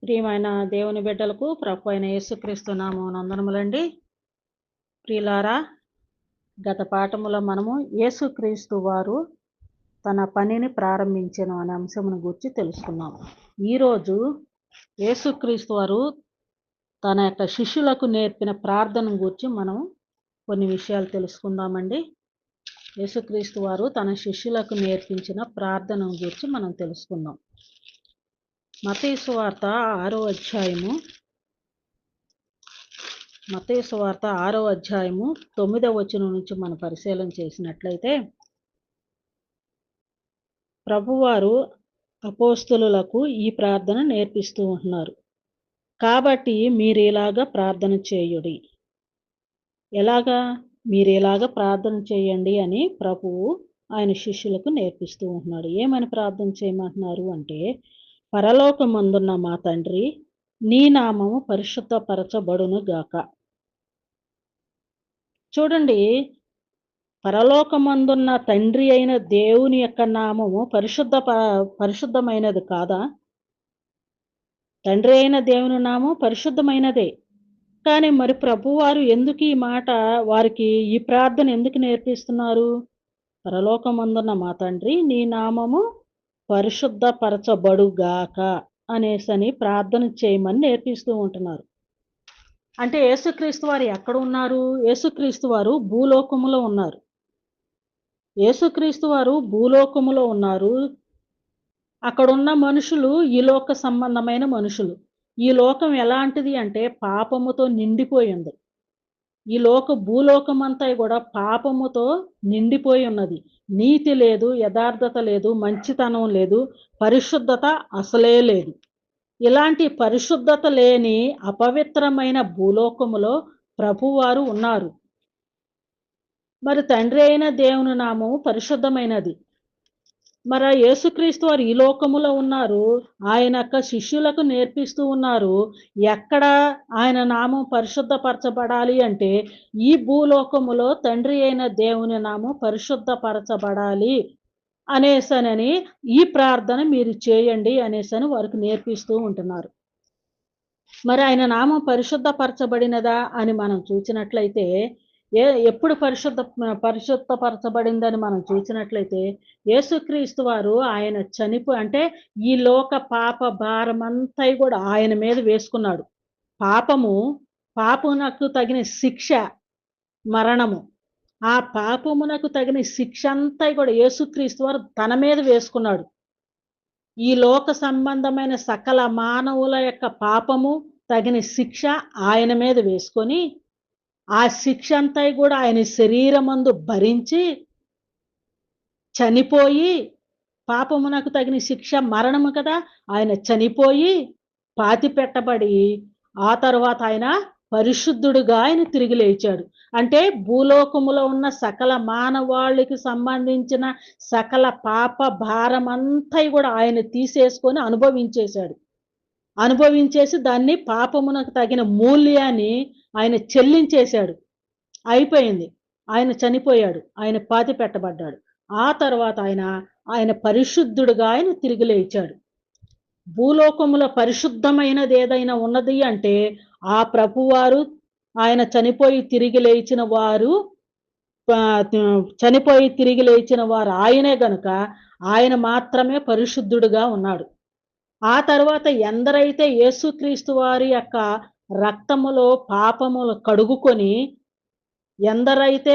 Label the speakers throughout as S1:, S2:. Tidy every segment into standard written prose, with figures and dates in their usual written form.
S1: ప్రియమైన దేవుని బిడ్డలకు ప్రభు అయిన యేసుక్రీస్తు నామమున వందనములండి. ప్రియులారా, గత పాఠములో మనము యేసుక్రీస్తు వారు తన పనిని ప్రారంభించెను అనే అంశమును గురించి తెలుసుకున్నాం. ఈరోజు యేసుక్రీస్తు వారు తన యొక్క శిష్యులకు నేర్పిన ప్రార్థన గురించి మనం కొన్ని విషయాలు తెలుసుకుందామండి. యేసుక్రీస్తు వారు తన శిష్యులకు నేర్పించిన ప్రార్థన గురించి మనం తెలుసుకుందాం. మత్తయి సువార్త 6వ అధ్యాయము 9వ వచనం నుంచి మనం పరిశీలన చేసినట్లయితే, ప్రభువారు అపోస్తలులకు ఈ ప్రార్థన నేర్పిస్తూ ఉంటున్నారు. కాబట్టి మీరు ఇలాగా ప్రార్థన చేయుడి. ఎలాగా? మీరు ఇలాగ ప్రార్థన చేయండి అని ప్రభువు ఆయన శిష్యులకు నేర్పిస్తూ ఉంటున్నాడు. ఏమని ప్రార్థన చేయమంటున్నారు అంటే, పరలోకమందున్న మా తండ్రి, నీ నామము పరిశుద్ధపరచబడును గాక. చూడండి, పరలోకమందున్న తండ్రి అయిన దేవుని యొక్క నామము పరిశుద్ధమైనది కాదా? తండ్రి అయిన దేవుని నామం పరిశుద్ధమైనదే. కానీ మరి ప్రభువారు ఎందుకు ఈ మాట వారికి ఈ ప్రార్థన ఎందుకు నేర్పిస్తున్నారు? పరలోకమందున్న మా తండ్రి, నీ నామము పరిశుద్ధపరచబడుగాక అనేసని ప్రార్థన చేయమని నేర్పిస్తూ ఉంటున్నారు. అంటే యేసుక్రీస్తు వారు ఎక్కడ ఉన్నారు? యేసుక్రీస్తు వారు భూలోకములో ఉన్నారు. యేసుక్రీస్తు వారు భూలోకములో ఉన్నారు. అక్కడున్న మనుషులు ఈ లోక సంబంధమైన మనుషులు. ఈ లోకం ఎలాంటిది అంటే పాపముతో నిండిపోయి ఉంది. భూలోకమంతా కూడా పాపముతో నిండిపోయి ఉన్నది. నీతి లేదు, యథార్థత లేదు, మంచితనం లేదు, పరిశుద్ధత అసలే లేదు. ఇలాంటి పరిశుద్ధత లేని అపవిత్రమైన భూలోకములో ప్రభువారు ఉన్నారు. మరి తండ్రి అయిన దేవుని నామము పరిశుద్ధమైనది. మరి యేసుక్రీస్తు వారు ఈ లోకములో ఉన్నారు. ఆయన యొక్క శిష్యులకు నేర్పిస్తూ ఉన్నారు. ఎక్కడ ఆయన నామం పరిశుద్ధపరచబడాలి అంటే, ఈ భూలోకములో తండ్రి అయిన దేవుని నామం పరిశుద్ధపరచబడాలి అనేసనని ఈ ప్రార్థన మీరు చేయండి అనేసని వారికి నేర్పిస్తూ ఉంటున్నారు. మరి ఆయన నామం పరిశుద్ధపరచబడినదా అని మనం చూసినట్లయితే, ఎప్పుడు పరిశుద్ధపరచబడిందని మనం చూసినట్లయితే, యేసుక్రీస్తు వారు ఆయన అంటే ఈ లోక పాప భారమంతా కూడా ఆయన మీద వేసుకున్నాడు. పాపమునకు తగిన శిక్ష మరణము. ఆ పాపమునకు తగిన శిక్ష అంతా కూడా యేసుక్రీస్తు వారు తన మీద వేసుకున్నాడు. ఈ లోక సంబంధమైన సకల మానవుల యొక్క పాపము తగిన శిక్ష ఆయన మీద వేసుకొని, ఆ శిక్ష అంతా కూడా ఆయన శరీరమందు భరించి చనిపోయి, పాపమునకు తగిన శిక్ష మరణము కదా, ఆయన చనిపోయి పాతి పెట్టబడి ఆ తర్వాత ఆయన పరిశుద్ధుడుగా ఆయన తిరిగి లేచాడు. అంటే భూలోకములో ఉన్న సకల మానవాళికి సంబంధించిన సకల పాప భారమంతా కూడా ఆయన తీసేసుకొని అనుభవించేసి దాన్ని పాపమునకు తగిన మూల్యాన్ని ఆయన చెల్లించేశాడు. అయిపోయింది. ఆయన చనిపోయాడు. ఆయన పాతి పెట్టబడ్డాడు. ఆ తర్వాత ఆయన పరిశుద్ధుడుగా ఆయన తిరిగి లేచాడు. భూలోకములో పరిశుద్ధమైనది ఏదైనా ఉన్నది అంటే ఆ ప్రభువారు, ఆయన చనిపోయి తిరిగి లేచిన వారు ఆయనే గనుక ఆయన మాత్రమే పరిశుద్ధుడుగా ఉన్నాడు. ఆ తర్వాత ఎందరైతే యేసుక్రీస్తు వారి యొక్క రక్తములో పాపములు కడుగుకొని, ఎందరైతే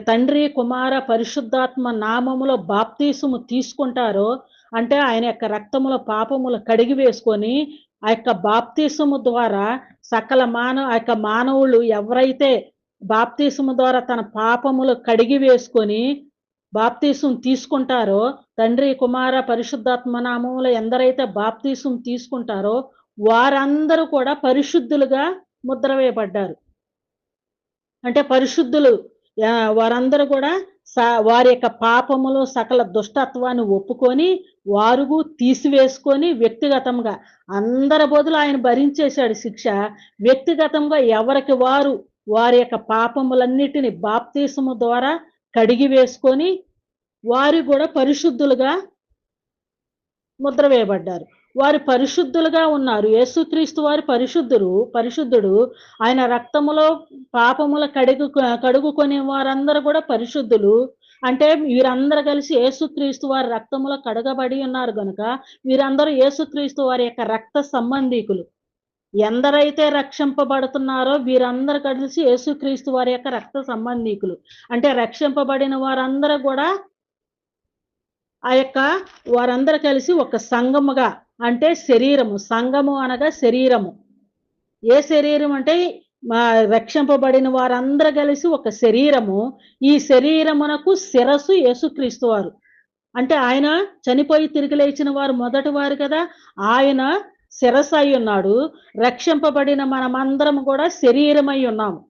S1: తండ్రి, కుమార, పరిశుద్ధాత్మ నామములో బాప్తీసము తీసుకుంటారో, అంటే ఆయన యొక్క రక్తములో పాపములు కడిగి వేసుకొని, ఆ యొక్క బాప్తీసము ద్వారా ఆ యొక్క మానవులు ఎవరైతే బాప్తీసము ద్వారా తన పాపములు కడిగి వేసుకొని బాప్తీసం తీసుకుంటారో, తండ్రి, కుమార, పరిశుద్ధాత్మ నామములో ఎందరైతే బాప్తీసం తీసుకుంటారో వారందరూ కూడా పరిశుద్ధులుగా ముద్ర వేయబడ్డారు. అంటే పరిశుద్ధులు వారందరూ కూడా వారి యొక్క పాపములు సకల దుష్టత్వాన్ని ఒప్పుకొని వారుగు తీసివేసుకొని వ్యక్తిగతంగా అందరి బదులు ఆయన భరించేశాడు శిక్ష. వ్యక్తిగతంగా ఎవరికి వారి యొక్క పాపములన్నిటిని బాప్తీసము ద్వారా కడిగి వేసుకొని వారు కూడా పరిశుద్ధులుగా ముద్ర వేయబడ్డారు. వారు పరిశుద్ధులుగా ఉన్నారు. యేసుక్రీస్తు వారు పరిశుద్ధుడు. ఆయన రక్తములో పాపముల కడుగుకొని వారందరూ కూడా పరిశుద్ధులు. అంటే వీరందరూ కలిసి యేసుక్రీస్తు వారి రక్తములో కడగబడి ఉన్నారు గనుక, వీరందరూ యేసుక్రీస్తు వారి యొక్క రక్త సంబంధీకులు. ఎందరైతే రక్షింపబడుతున్నారో వీరందరూ కలిసి యేసుక్రీస్తు వారి యొక్క రక్త సంబంధీకులు. అంటే రక్షింపబడిన వారందరూ గూడా ఆ యొక్క వారందరూ కలిసి ఒక సంఘముగా అంటే శరీరము. సంఘము అనగా శరీరము. ఏ శరీరం అంటే రక్షింపబడిన వారందరూ కలిసి ఒక శరీరము. ఈ శరీరమునకు శిరస్సు యేసుక్రీస్తు వారు. అంటే ఆయన చనిపోయి తిరిగి లేచిన వారు మొదటి వారు కదా! ఆయన శిరస్సు అయ్యున్నాడు. రక్షింపబడిన మనమందరం కూడా శరీరమై ఉన్నాము.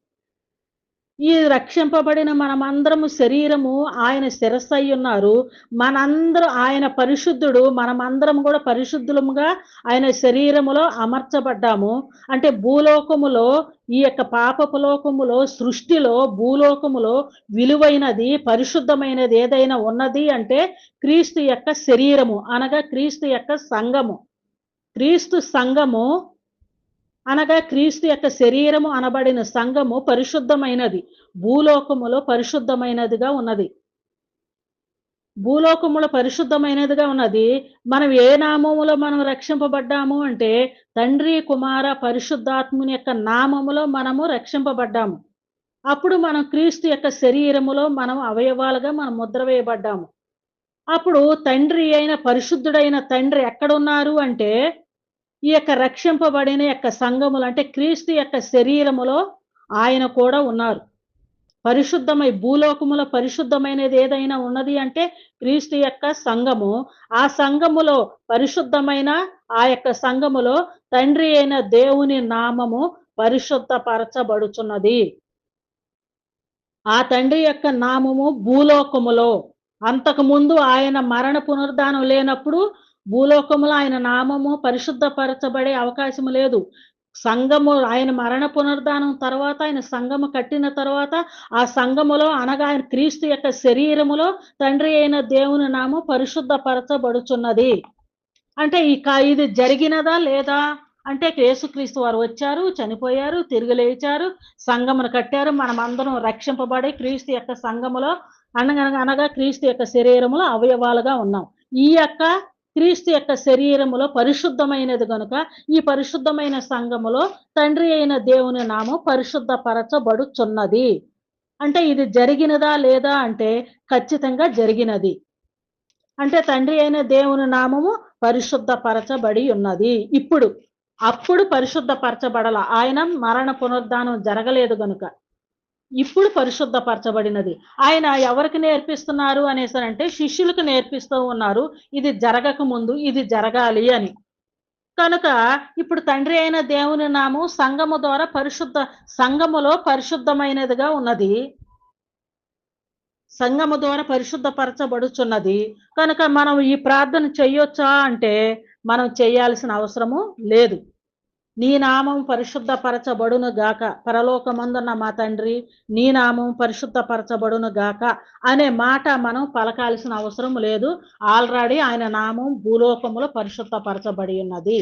S1: ఈ రక్షింపబడిన మనమందరము శరీరము ఆయన శిరస్సయ్యున్నారు. మనందరం ఆయన పరిశుద్ధుడు. మనమందరం కూడా పరిశుద్ధులముగా ఆయన శరీరములో అమర్చబడ్డాము. అంటే భూలోకములో ఈ యొక్క పాపపు లోకములో సృష్టిలో భూలోకములో విలువైనది, పరిశుద్ధమైనది ఏదైనా ఉన్నది అంటే క్రీస్తు యొక్క శరీరము అనగా క్రీస్తు యొక్క సంఘము. క్రీస్తు సంఘము అనగా క్రీస్తు యొక్క శరీరము అనబడిన సంఘము పరిశుద్ధమైనది. భూలోకములో పరిశుద్ధమైనదిగా ఉన్నది. భూలోకములో పరిశుద్ధమైనదిగా ఉన్నది. మనం ఏ నామములో మనం రక్షింపబడ్డాము అంటే తండ్రి, కుమార, పరిశుద్ధాత్ముని యొక్క నామములో మనము రక్షింపబడ్డాము. అప్పుడు మనం క్రీస్తు యొక్క శరీరములో మనం అవయవాలుగా మనం ముద్ర వేయబడ్డాము. అప్పుడు తండ్రి అయిన పరిశుద్ధుడైన తండ్రి ఎక్కడున్నారు అంటే ఈ యొక్క రక్షింపబడిన యొక్క సంఘములు అంటే క్రీస్తు యొక్క శరీరములో ఆయన కూడా ఉన్నారు. భూలోకములో పరిశుద్ధమైనది ఏదైనా ఉన్నది అంటే క్రీస్తు యొక్క సంఘము. ఆ సంఘములో పరిశుద్ధమైన ఆ యొక్క సంఘములో తండ్రి అయిన దేవుని నామము పరిశుద్ధపరచబడుచున్నది. ఆ తండ్రి యొక్క నామము భూలోకములో అంతకుముందు ఆయన మరణ పునరుద్ధానం లేనప్పుడు భూలోకములో ఆయన నామము పరిశుద్ధపరచబడే అవకాశం లేదు. సంఘము ఆయన మరణ పునరుద్ధానం తర్వాత ఆయన సంఘము కట్టిన తర్వాత ఆ సంఘములో అనగా ఆయన క్రీస్తు యొక్క శరీరములో తండ్రి అయిన దేవుని నామం పరిశుద్ధపరచబడుచున్నది. అంటే ఇది జరిగినదా లేదా అంటే యేసుక్రీస్తు వారు వచ్చారు, చనిపోయారు, తిరిగి లేచారు, సంఘమును కట్టారు. మనమందరం రక్షింపబడి క్రీస్తు యొక్క సంఘములో అనగా క్రీస్తు యొక్క శరీరములో అవయవాలుగా ఉన్నాం. ఈ యొక్క క్రీస్తు యొక్క శరీరములో పరిశుద్ధమైనది గనుక ఈ పరిశుద్ధమైన సంఘములో తండ్రి అయిన దేవుని నామం పరిశుద్ధపరచబడుచున్నది. అంటే ఇది జరిగినదా లేదా అంటే ఖచ్చితంగా జరిగినది. అంటే తండ్రి అయిన దేవుని నామము పరిశుద్ధపరచబడి ఉన్నది. అప్పుడు పరిశుద్ధపరచబడాల. ఆయన మరణ పునరుద్ధానం జరగలేదు గనుక. ఇప్పుడు పరిశుద్ధపరచబడినది. ఆయన ఎవరికి నేర్పిస్తున్నారు అనేసనంటే శిష్యులకు నేర్పిస్తూ ఉన్నారు. ఇది జరగక ముందు ఇది జరగాలి అని. కనుక ఇప్పుడు తండ్రి అయిన దేవుని నామం సంఘము ద్వారా సంఘములో పరిశుద్ధమైనదిగా ఉన్నది. సంఘము ద్వారా పరిశుద్ధపరచబడుచున్నది. కనుక మనం ఈ ప్రార్థన చెయ్యొచ్చా అంటే మనం చేయాల్సిన అవసరము లేదు. నీ నామం పరిశుద్ధపరచబడును గాక, పరలోకమందున్న మా తండ్రి నీ నామం పరిశుద్ధపరచబడును గాక అనే మాట మనం పలకాల్సిన అవసరం లేదు. ఆల్రెడీ ఆయన నామం భూలోకములో పరిశుద్ధపరచబడి ఉన్నది.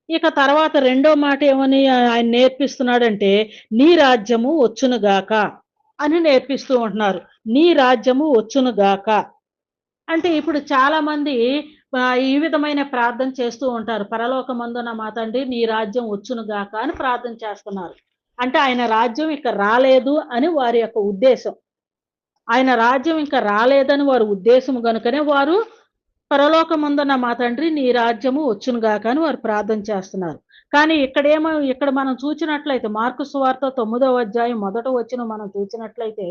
S1: ఇక తర్వాత రెండో మాట ఏమని ఆయన నేర్పిస్తున్నాడంటే నీ రాజ్యము వచ్చును గాక అని నేర్పిస్తూ ఉంటున్నారు. నీ రాజ్యము వచ్చును గాక అంటే ఇప్పుడు చాలా మంది ఈ విధమైన ప్రార్థన చేస్తూ ఉంటారు. పరలోకమందున్న మా తండ్రి నీ రాజ్యం వచ్చును గాక అని ప్రార్థన చేస్తున్నారు. అంటే ఆయన రాజ్యం ఇక రాలేదు అని వారి యొక్క ఉద్దేశం. ఆయన రాజ్యం ఇంకా రాలేదని వారి ఉద్దేశం గనుకనే వారు పరలోకమందున్న మా తండ్రి నీ రాజ్యము వచ్చును గాక అని వారు ప్రార్థన చేస్తున్నారు. కానీ ఇక్కడ మనం చూచినట్లయితే మార్కు సువార్త 9వ అధ్యాయం 1వ వచనం మనం చూసినట్లయితే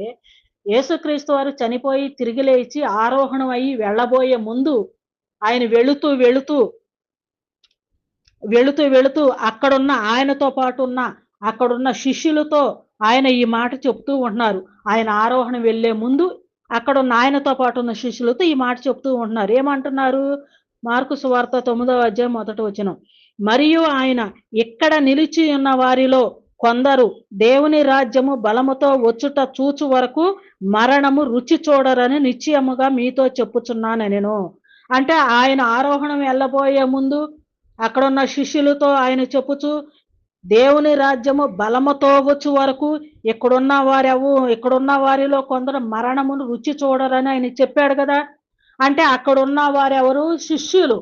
S1: యేసుక్రీస్తు వారు చనిపోయి తిరిగి లేచి ఆరోహణం అయ్యి వెళ్ళబోయే ముందు ఆయన వెళుతూ అక్కడున్న ఆయనతో పాటు అక్కడున్న శిష్యులతో ఆయన ఈ మాట చెప్తూ ఉంటున్నారు. ఆయన ఆరోహణం వెళ్లే ముందు అక్కడున్న ఆయనతో పాటు ఉన్న శిష్యులతో ఈ మాట చెప్తూ ఉంటున్నారు. ఏమంటున్నారు? మార్కు సువార్త 9వ అధ్యాయం 1వ వచనం. మరియు ఆయన ఇక్కడ నిలిచి ఉన్న వారిలో కొందరు దేవుని రాజ్యము బలముతో వచ్చుట చూచు వరకు మరణము రుచి చూడరని నిశ్చయముగా మీతో చెప్పుచున్నాను నేను. అంటే ఆయన ఆరోహణం వెళ్ళబోయే ముందు అక్కడున్న శిష్యులతో ఆయన చెప్పుచు దేవుని రాజ్యము బలముతో వచ్చు వరకు ఇక్కడున్న వారిలో కొందరు మరణమును రుచి చూడరని ఆయన చెప్పాడు కదా. అంటే అక్కడున్న వారెవరు? శిష్యులు.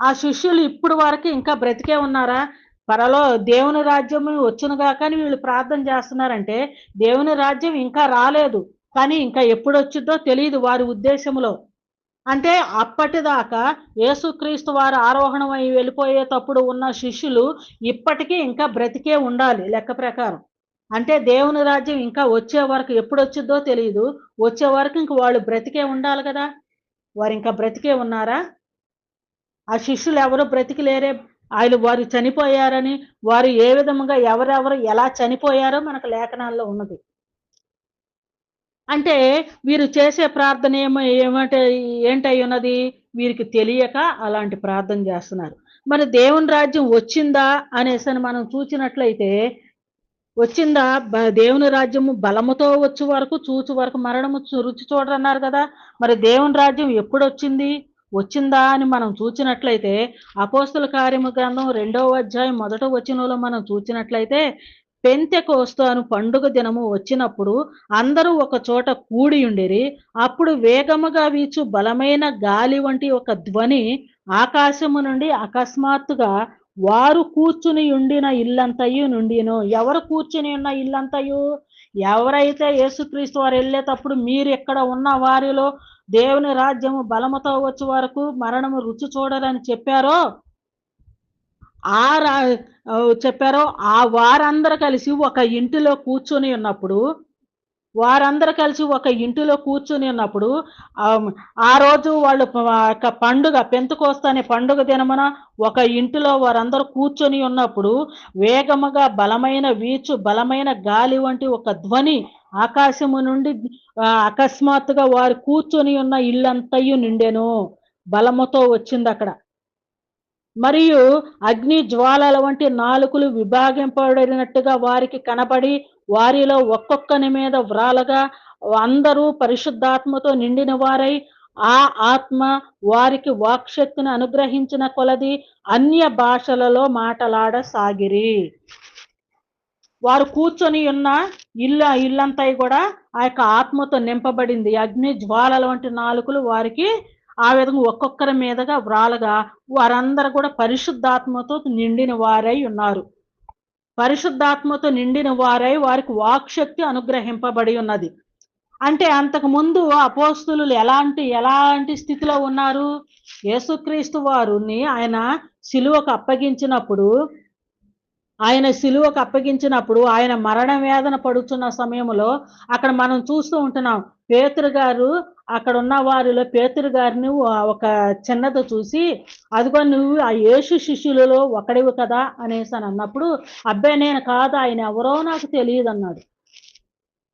S1: ఆ శిష్యులు ఇప్పుడు వరకు ఇంకా బ్రతికే ఉన్నారా? పరలో దేవుని రాజ్యము వచ్చును గాక అని వీళ్ళు ప్రార్థన చేస్తున్నారంటే, దేవుని రాజ్యం ఇంకా రాలేదు. కానీ ఇంకా ఎప్పుడొచ్చిద్దో తెలీదు వారి ఉద్దేశంలో. అంటే అప్పటిదాకా యేసుక్రీస్తు వారు ఆరోహణమై వెళ్ళిపోయేటప్పుడు ఉన్న శిష్యులు ఇప్పటికీ ఇంకా బ్రతికే ఉండాలి లెక్క ప్రకారం. అంటే దేవుని రాజ్యం ఇంకా వచ్చే వరకు ఎప్పుడొచ్చిద్దో తెలీదు. వచ్చే వరకు ఇంక వాళ్ళు బ్రతికే ఉండాలి కదా. వారింకా బ్రతికే ఉన్నారా? ఆ శిష్యులు ఎవరు బ్రతికి లేరే. వారు చనిపోయారని, వారు ఏ విధముగా ఎవరెవరు ఎలా చనిపోయారో మనకు లేఖనాల్లో ఉన్నది. అంటే వీరు చేసే ప్రార్థన ఏమంటే ఏంటయ్యున్నది? వీరికి తెలియక అలాంటి ప్రార్థన జేస్తున్నారు. మరి దేవుని రాజ్యం వచ్చిందా అనేసని మనం చూచినట్లయితే, వచ్చిందా? దేవుని రాజ్యము బలముతో వచ్చు వరకు, చూచు వరకు మరణము రుచి చూడరన్నారు గదా. మరి దేవుని రాజ్యం ఎప్పుడొచ్చింది? వచ్చిందా అని మనం చూచినట్లయితే, అపోస్తల కార్యము గ్రంథం 2వ అధ్యాయం 1వ వచనంలో మనం చూచినట్లయితే, పెంతెకోస్తు అను పండుగ దినము వచ్చినప్పుడు అందరూ ఒక చోట కూడియుండిరి. అప్పుడు వేగముగా వీచు బలమైన గాలి వంటి ఒక ధ్వని ఆకాశము నుండి అకస్మాత్తుగా వారు కూర్చుని ఉండిన ఇల్లంతయు నుండిను. ఎవరు కూర్చుని ఉన్న ఇల్లంతయు? ఎవరైతే యేసుక్రీస్తు వారు వెళ్ళేటప్పుడు మీరు ఇక్కడ ఉన్న వారిలో దేవుని రాజ్యము బలముతో వచ్చే వరకు మరణము రుచి చూడరని చెప్పారో, ఆ రా చెప్పారో ఆ వారందరూ కలిసి ఒక ఇంటిలో కూర్చొని ఉన్నప్పుడు ఆ రోజు వాళ్ళు పండుగ పెంతెకోస్తు అనే పండుగ దినమున ఒక ఇంటిలో వారందరూ కూర్చొని ఉన్నప్పుడు వేగముగా బలమైన గాలి వంటి ఒక ధ్వని ఆకాశము నుండి అకస్మాత్తుగా వారు కూర్చొని ఉన్న ఇల్లంతయు నిండెను. బలముతో వచ్చిందక్కడ. మరియు అగ్ని జ్వాలల వంటి నాలుకలు విభాగింపబడినట్టుగా వారికి కనబడి వారిలో ఒక్కొక్కని మీద వ్రాలగా అందరూ పరిశుద్ధాత్మతో నిండిన వారై ఆ ఆత్మ వారికి వాక్శక్తిని అనుగ్రహించిన కొలది అన్య భాషలలో మాటలాడసాగిరి. వారు కూర్చొని ఉన్న ఇల్లంతా కూడా ఆ యొక్క ఆత్మతో నింపబడింది. అగ్ని జ్వాలల వంటి నాలుకలు వారికి ఆ విధంగా ఒక్కొక్కరి మీదగా వ్రాలగా వారందరూ కూడా పరిశుద్ధాత్మతో నిండిన వారై ఉన్నారు. పరిశుద్ధాత్మతో నిండిన వారై వారికి వాక్శక్తి అనుగ్రహింపబడి ఉన్నది. అంటే అంతకు ముందు అపోస్తులు ఎలాంటి స్థితిలో ఉన్నారు? యేసుక్రీస్తు వారిని ఆయన సిలువకు అప్పగించినప్పుడు ఆయన మరణ వేదన పడుతున్న సమయంలో అక్కడ మనం చూస్తూ ఉంటున్నాం. పేతురు గారు అక్కడ ఉన్న వారిలో పేతురు గారిని ఒక చిన్నది చూసి, అదిగో నువ్వు ఆ యేసు శిష్యులలో ఒకడివి కదా అనేసి అని అన్నప్పుడు, అబ్బాయి నేను కాదు, ఆయన ఎవరో నాకు తెలియదు అన్నాడు.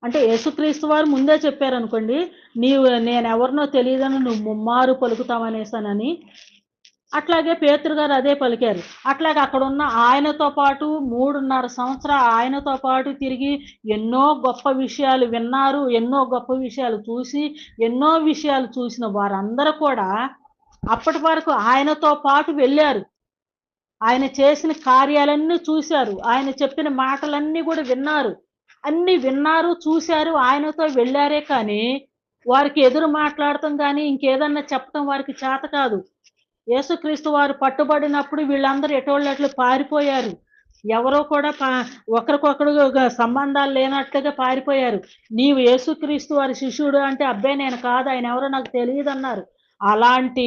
S1: అంటే యేసుక్రీస్తు వారు ముందే చెప్పారనుకోండి, నేనెవరినో తెలియదని నువ్వు ముమ్మారు పలుకుతావనేసానని. అట్లాగే పేతురు గారు అదే పలికారు. అట్లాగే అక్కడున్న ఆయనతో పాటు 3.5 సంవత్సరాలు ఆయనతో పాటు తిరిగి ఎన్నో గొప్ప విషయాలు విన్నారు. ఎన్నో గొప్ప విషయాలు ఎన్నో విషయాలు చూసిన వారందరూ కూడా అప్పటి వరకు ఆయనతో పాటు వెళ్ళారు. ఆయన చేసిన కార్యాలన్నీ చూశారు. ఆయన చెప్పిన మాటలన్నీ కూడా విన్నారు. అన్నీ విన్నారు, చూశారు, ఆయనతో వెళ్ళారే కానీ వారికి ఎదురు మాట్లాడటం గానీ, ఇంకేదన్నా చెప్పటం వారికి చేత కాదు. యేసుక్రీస్తు వారు పట్టుబడినప్పుడు వీళ్ళందరూ ఎటోళ్ళట్లు పారిపోయారు. ఎవరో కూడా ఒకరికొకరు సంబంధాలు లేనట్లుగా పారిపోయారు. నీవు యేసుక్రీస్తు వారి శిష్యుడు అంటే, అబ్బాయి నేను కాదు, ఆయన ఎవరో నాకు తెలియదన్నారు. అలాంటి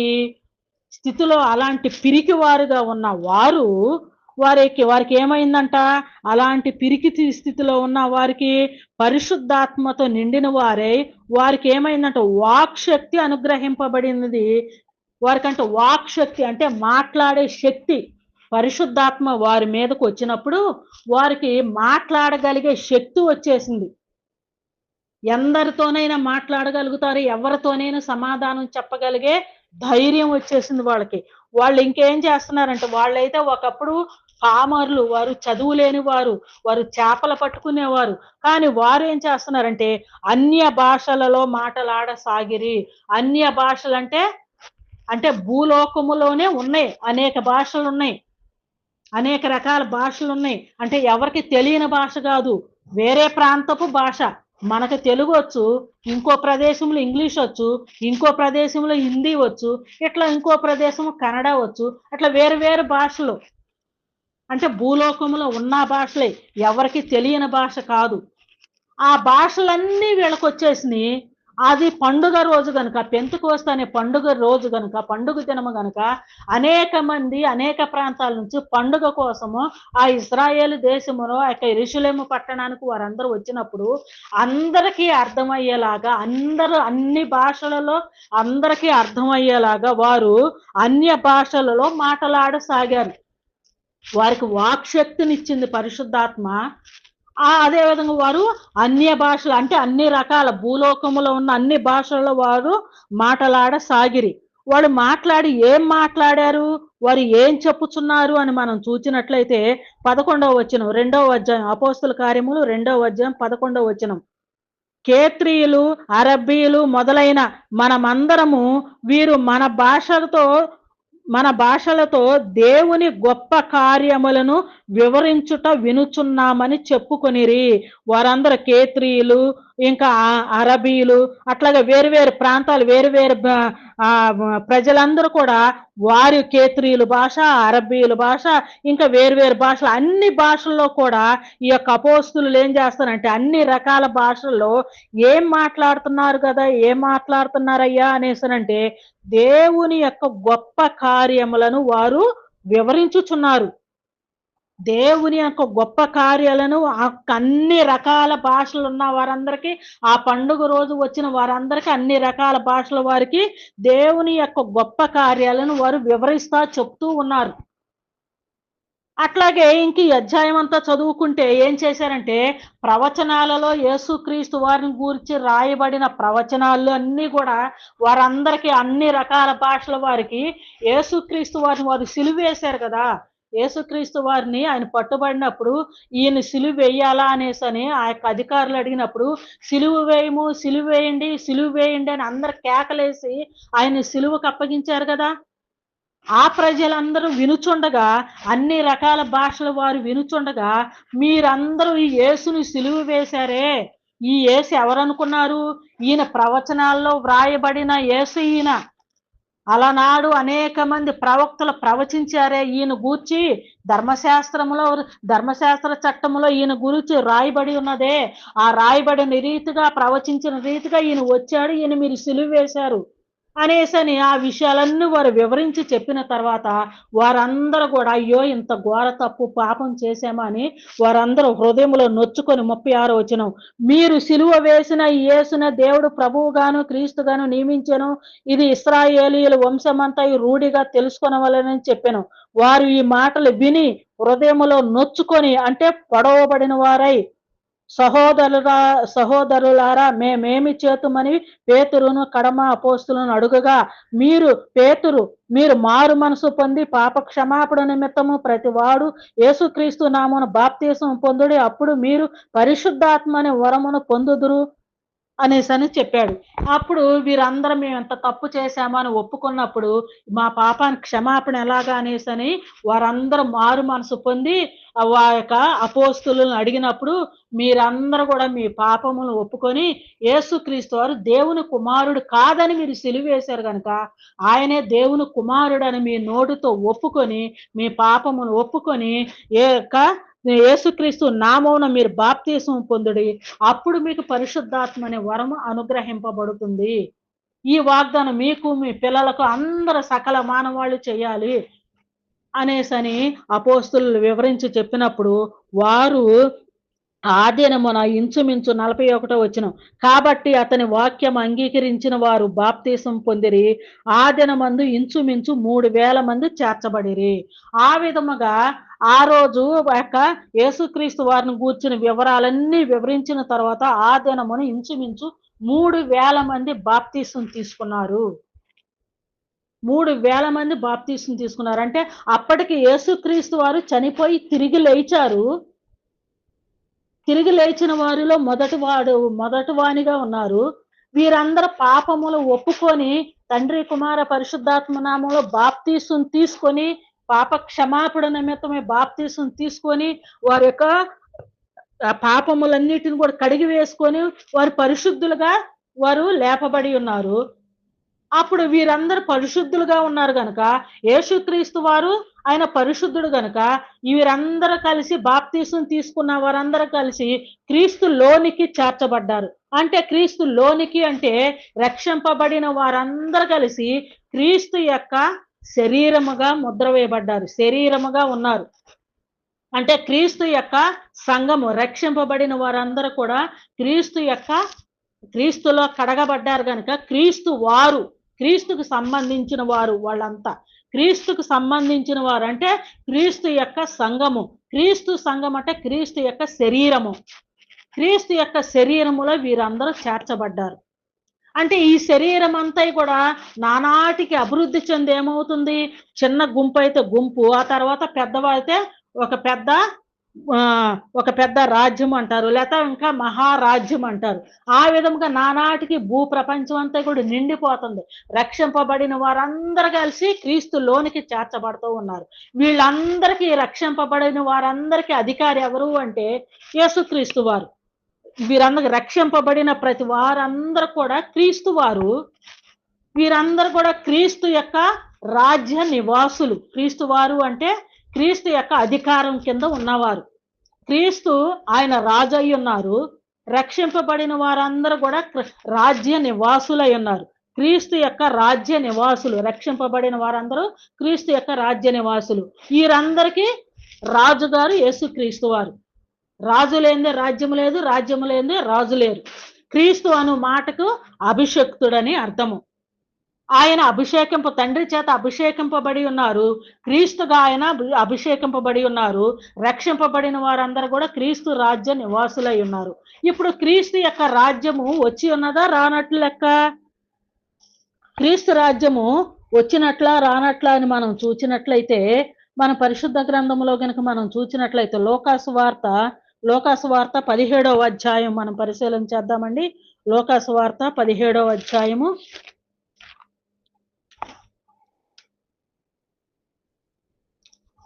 S1: స్థితిలో అలాంటి పిరికి వారుగా ఉన్న వారికి ఏమైందంట? అలాంటి పిరికి స్థితిలో ఉన్న వారికి పరిశుద్ధాత్మతో నిండిన వారికి ఏమైందంట? వాక్శక్తి అనుగ్రహింపబడినది. వారికంటే వాక్శక్తి అంటే మాట్లాడే శక్తి పరిశుద్ధాత్మ వారి మీదకు వచ్చినప్పుడు వారికి మాట్లాడగలిగే శక్తి వచ్చేసింది. ఎందరితోనైనా మాట్లాడగలుగుతారు, ఎవరితోనైనా సమాధానం చెప్పగలిగే ధైర్యం వచ్చేసింది వాళ్ళకి. వాళ్ళు ఇంకేం చేస్తున్నారంటే, వాళ్ళైతే ఒకప్పుడు పామరులు, వారు చదువు లేని వారు చేపలు పట్టుకునేవారు. కానీ వారు ఏం చేస్తున్నారంటే అన్య భాషలలో మాటలాడసాగిరి. అన్య భాషలంటే అంటే భూలోకములోనే ఉన్నాయి, అనేక భాషలు ఉన్నాయి, అనేక రకాల భాషలు ఉన్నాయి. అంటే ఎవరికి తెలియని భాష కాదు, వేరే ప్రాంతపు భాష. మనకు తెలుగు వచ్చు, ఇంకో ప్రదేశంలో ఇంగ్లీష్ వచ్చు, ఇంకో ప్రదేశంలో హిందీ వచ్చు, ఇట్లా ఇంకో ప్రదేశం కన్నడ వచ్చు, అట్లా వేరు వేరు భాషలు. అంటే భూలోకంలో ఉన్న భాషలే, ఎవరికి తెలియని భాష కాదు. ఆ భాషలన్నీ వీళ్ళకి వచ్చేసినాయి. అది పండుగ రోజు గనుక, పెంతెకోస్తు అనే పండుగ రోజు గనుక, పండుగ దినము గనుక అనేక మంది అనేక ప్రాంతాల నుంచి పండుగ కోసము ఆ ఇజ్రాయేలు దేశములో యెరూషలేము పట్టణానికి వారందరూ వచ్చినప్పుడు అందరికీ అర్థమయ్యేలాగా, అందరూ అన్ని భాషలలో అందరికీ అర్థమయ్యేలాగా వారు అన్య భాషలలో మాట్లాడసాగారు. వారికి వాక్శక్తినిచ్చింది పరిశుద్ధాత్మ. అదే విధంగా వారు అన్య భాషలు, అంటే అన్ని రకాల భూలోకములో ఉన్న అన్ని భాషల్లో వారు మాట్లాడసాగిరి. వాళ్ళు మాట్లాడి ఏం మాట్లాడారు, వారు ఏం చెప్పుచున్నారు అని మనం చూచినట్లయితే 11వ వచనం, 2వ అధ్యాయం, అపోస్తుల కార్యములు 2వ అధ్యాయం 11వ వచనం. కేత్రీయులు, అరబ్బీయులు మొదలైన మనమందరము వీరు మన భాషలతో దేవుని గొప్ప కార్యములను వివరించుట వినుచున్నామని చెప్పుకొనిరి. వారందరూ కేత్రీయులు, ఇంకా అరబీలు, అట్లాగే వేరు వేరు ప్రాంతాలు, వేరు వేరు ప్రజలందరూ కూడా వారి కేత్రీయుల భాష, అరబీయుల భాష, ఇంకా వేరు వేరు భాషలు, అన్ని భాషల్లో కూడా ఈ యొక్క అపోస్తులు ఏం చేస్తారంటే అన్ని రకాల భాషల్లో ఏం మాట్లాడుతున్నారు కదా, ఏం మాట్లాడుతున్నారయ్యా అనేసనంటే దేవుని యొక్క గొప్ప కార్యములను వారు వివరించుచున్నారు. దేవుని యొక్క గొప్ప కార్యాలను అన్ని రకాల భాషలు ఉన్న వారందరికీ, ఆ పండుగ రోజు వచ్చిన వారందరికీ అన్ని రకాల భాషల వారికి దేవుని యొక్క గొప్ప కార్యాలను వారు వివరిస్తా చెప్తూ ఉన్నారు. అట్లాగే ఇంక ఈ అధ్యాయం అంతా చదువుకుంటే ఏం చేశారంటే ప్రవచనాలలో యేసుక్రీస్తు వారిని గురించి రాయబడిన ప్రవచనాలు అన్నీ కూడా వారందరికీ అన్ని రకాల భాషల వారికి యేసుక్రీస్తు వారిని వారు సిలువ వేశారు కదా. యేసుక్రీస్తు వారిని ఆయన పట్టుబడినప్పుడు ఈయన సిలువ వేయాలా అనేసని ఆ యొక్క అధికారులు అడిగినప్పుడు సిలువ వేయము, సిలువ వేయండి, సిలువ వేయండి అని అందరు కేకలేసి ఆయన సిలువకు అప్పగించారు కదా. ఆ ప్రజలందరూ వినుచుండగా, అన్ని రకాల భాషల వారు వినుచుండగా, మీరందరూ ఈ యేసుని సిలువ వేశారే, ఈ యేసు ఎవరనుకున్నారు? ఈయన ప్రవచనాల్లో వ్రాయబడిన యేసు ఈయన. అలనాడు అనేక మంది ప్రవక్తలు ప్రవచించారే ఈయన గూర్చి, ధర్మశాస్త్ర చట్టములో ఈయన గురించి రాయబడి ఉన్నదే. ఆ రాయబడిన రీతిగా, ప్రవచించిన రీతిగా ఈయన వచ్చాడు, ఈయన మీరు సిలువ వేశారు అనేసని ఆ విషయాలన్నీ వారు వివరించి చెప్పిన తర్వాత వారందరూ కూడా అయ్యో ఇంత ఘోర తప్పు పాపం చేశామా అని వారందరూ హృదయంలో నొచ్చుకొని 36వ వచనం, మీరు సిలువ వేసిన యేసున దేవుడు ప్రభువుగాను క్రీస్తుగాను నియమించెను, ఇది ఇశ్రాయేలీయుల వంశమంతా ఈ రూఢిగా తెలుసుకొనవలెనని చెప్పాను. వారు ఈ మాటలు విని హృదయములో నొచ్చుకొని, అంటే పొడవబడిన వారై, సహోదరులారా మేమేమి చేతుమని పేతురును కడమ అపోస్తులను అడుగగా, మీరు మారు మనసు పొంది పాప క్షమాపణ నిమిత్తము ప్రతివాడు యేసుక్రీస్తు నామమున బాప్తీసం పొందుడి, అప్పుడు మీరు పరిశుద్ధాత్మ అనే వరమును పొందుదురు అనేసని చెప్పాడు. అప్పుడు వీరందరం మేము ఎంత తప్పు చేశామా అని ఒప్పుకున్నప్పుడు మా పాపానికి క్షమాపణ ఎలాగా అనేసని వారందరూ మారు మనసు పొంది ఆ యొక్క అపోస్తులను అడిగినప్పుడు మీరందరూ కూడా మీ పాపములను ఒప్పుకొని యేసుక్రీస్తు వారు దేవుని కుమారుడు కాదని మీరు సిలువ వేశారు కనుక ఆయనే దేవుని కుమారుడు అని మీ నోటితో ఒప్పుకొని, మీ పాపమును ఒప్పుకొని యేసుక్రీస్తు నామమున మీరు బాప్తీసం పొందుడి, అప్పుడు మీకు పరిశుద్ధాత్మ అనే వరము అనుగ్రహింపబడుతుంది. ఈ వాగ్దానం మీకు, మీ పిల్లలకు, అందరు సకల మానవాళ్ళు చేయాలి అనేసని అపోస్తులు వివరించి చెప్పినప్పుడు వారు ఆదినమున ఇంచుమించు 41వ వచనం, కాబట్టి అతని వాక్యం అంగీకరించిన వారు బాప్తీసం పొందిరి, ఆ దినమందు ఇంచుమించు 3000 మంది చేర్చబడిరి. ఆ విధముగా ఆ రోజు యొక్క యేసుక్రీస్తు వారిని గూర్చిన వివరాలన్నీ వివరించిన తర్వాత ఆ దినమున ఇంచుమించు 3000 మంది బాప్తీసం తీసుకున్నారు. 3000 మంది బాప్తీసం తీసుకున్నారు. అంటే అప్పటికి యేసుక్రీస్తు వారు చనిపోయి తిరిగి లేచారు. తిరిగి లేచిన వారిలో మొదటి వానిగా ఉన్నారు. వీరందరూ పాపములు ఒప్పుకొని తండ్రి కుమార పరిశుద్ధాత్మ నామంలో బాప్తీసం తీసుకొని పాప క్షమాపణ నిమిత్తమే బాప్తీసం తీసుకొని వారి యొక్క పాపములన్నిటిని కూడా కడిగి వేసుకొని వారు పరిశుద్ధులుగా వారు లేపబడి ఉన్నారు. అప్పుడు వీరందరూ పరిశుద్ధులుగా ఉన్నారు గనక యేసుక్రీస్తు వారు ఆయన పరిశుద్ధుడు గనక వీరందరూ కలిసి బాప్తీసం తీసుకున్న వారందరూ కలిసి క్రీస్తులోనికి చేర్చబడ్డారు. అంటే క్రీస్తులోనికి అంటే రక్షింపబడిన వారందరూ కలిసి క్రీస్తు యొక్క శరీరముగా ముద్ర వేయబడ్డారు, శరీరముగా ఉన్నారు. అంటే క్రీస్తు యొక్క సంఘము, రక్షింపబడిన వారందరూ కూడా క్రీస్తులో కడగబడ్డారు కనుక క్రీస్తుకు సంబంధించిన వారు వాళ్ళంతా. క్రీస్తుకు సంబంధించిన వారు అంటే క్రీస్తు యొక్క సంఘము. క్రీస్తు సంఘం అంటే క్రీస్తు యొక్క శరీరము. క్రీస్తు యొక్క శరీరములో వీరందరూ చేర్చబడ్డారు. అంటే ఈ శరీరం అంతా కూడా నానాటికి అభివృద్ధి చెంది ఏమవుతుంది, చిన్న గుంపు అయితే గుంపు, ఆ తర్వాత పెద్దవైతే ఒక పెద్ద రాజ్యం అంటారు, లేకపోతే ఇంకా మహారాజ్యం అంటారు. ఆ విధంగా నానాటికి భూ ప్రపంచం అంతా కూడా నిండిపోతుంది. రక్షింపబడిన వారందరూ కలిసి క్రీస్తులోనికి చేర్చబడుతూ ఉన్నారు. వీళ్ళందరికీ, రక్షింపబడిన వారందరికీ అధికారి ఎవరు అంటే యేసుక్రీస్తు వారు. వీరందరూ రక్షింపబడిన ప్రతి వారందరూ కూడా క్రీస్తు వారు. వీరందరూ కూడా క్రీస్తు యొక్క రాజ్య నివాసులు. క్రీస్తు వారు అంటే క్రీస్తు యొక్క అధికారం కింద ఉన్నవారు. క్రీస్తు ఆయన రాజు అయి ఉన్నారు. రక్షింపబడిన వారందరూ కూడా రాజ్య నివాసులై ఉన్నారు. క్రీస్తు యొక్క రాజ్య నివాసులు. రక్షింపబడిన వారందరూ క్రీస్తు యొక్క రాజ్య నివాసులు. వీరందరికీ రాజుగారు యేసుక్రీస్తు వారు. రాజు లేనిదే రాజ్యం లేదు, రాజ్యం లేనిదే రాజు లేరు. క్రీస్తు అను మాటకు అభిషక్తుడని అర్థము. ఆయన తండ్రి చేత అభిషేకింపబడి ఉన్నారు. క్రీస్తుగా ఆయన అభిషేకింపబడి ఉన్నారు. రక్షింపబడిన వారందరూ కూడా క్రీస్తు రాజ్య నివాసులై ఉన్నారు. ఇప్పుడు క్రీస్తు యొక్క రాజ్యము వచ్చి ఉన్నదా రానట్లు లెక్క? క్రీస్తు రాజ్యము వచ్చినట్లా రానట్లా అని మనం చూచినట్లయితే, మన పరిశుద్ధ గ్రంథంలో కనుక మనం చూచినట్లయితే లోకాసు వార్త 17వ అధ్యాయం మనం పరిశీలన చేద్దామండి. లోకాసు వార్త 17వ అధ్యాయము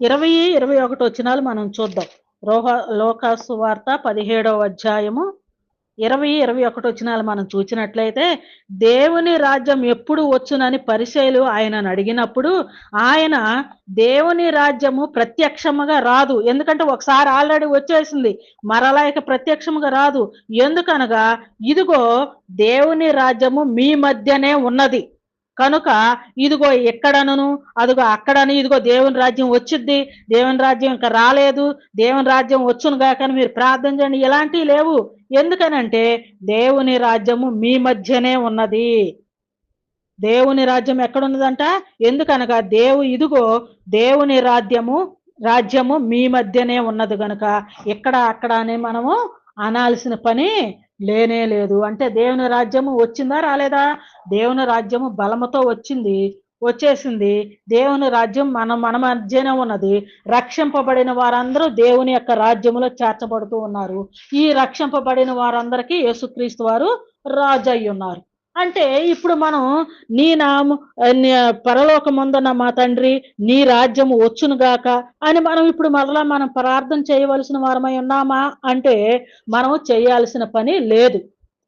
S1: 20-21 వచనాలు మనం చూద్దాం. లోకాసు వార్త 17వ అధ్యాయము 20-21 వచనాలు మనం చూసినట్లయితే, దేవుని రాజ్యం ఎప్పుడు వచ్చునని పరిసయ్యులు ఆయనను అడిగినప్పుడు ఆయన దేవుని రాజ్యము ప్రత్యక్షముగా రాదు. ఎందుకంటే ఒకసారి ఆల్రెడీ వచ్చేసింది, మరలా ఇక ప్రత్యక్షముగా రాదు. ఎందుకనగా ఇదిగో దేవుని రాజ్యము మీ మధ్యనే ఉన్నది కనుక ఇదిగో ఎక్కడను అదిగో అక్కడని, ఇదిగో దేవుని రాజ్యం వచ్చిద్ది, దేవుని రాజ్యం ఇంకా రాలేదు, దేవుని రాజ్యం వచ్చును గాకని మీరు ప్రార్థన చేయండి, ఇలాంటివి లేవు. ఎందుకనంటే దేవుని రాజ్యము మీ మధ్యనే ఉన్నది. దేవుని రాజ్యం ఎక్కడున్నదంట? ఎందుకనగా ఇదిగో దేవుని రాజ్యము మీ మధ్యనే ఉన్నది కనుక ఇక్కడ అక్కడ అని మనము అనాల్సిన పని లేనే లేదు. అంటే దేవుని రాజ్యము వచ్చిందా రాలేదా? దేవుని రాజ్యము బలముతో వచ్చేసింది. దేవుని రాజ్యం మన మధ్యనే ఉన్నది. రక్షింపబడిన వారందరూ దేవుని యొక్క రాజ్యములో చేర్చబడుతూ ఉన్నారు. ఈ రక్షింపబడిన వారందరికీ యేసుక్రీస్తు వారు రాజు అయి ఉన్నారు. అంటే ఇప్పుడు మనం పరలోకమందున్న మా తండ్రి నీ రాజ్యము వచ్చును గాక అని మనం ఇప్పుడు మనం ప్రార్థన చేయవలసిన వారమై ఉన్నామా అంటే మనం చేయాల్సిన పని లేదు.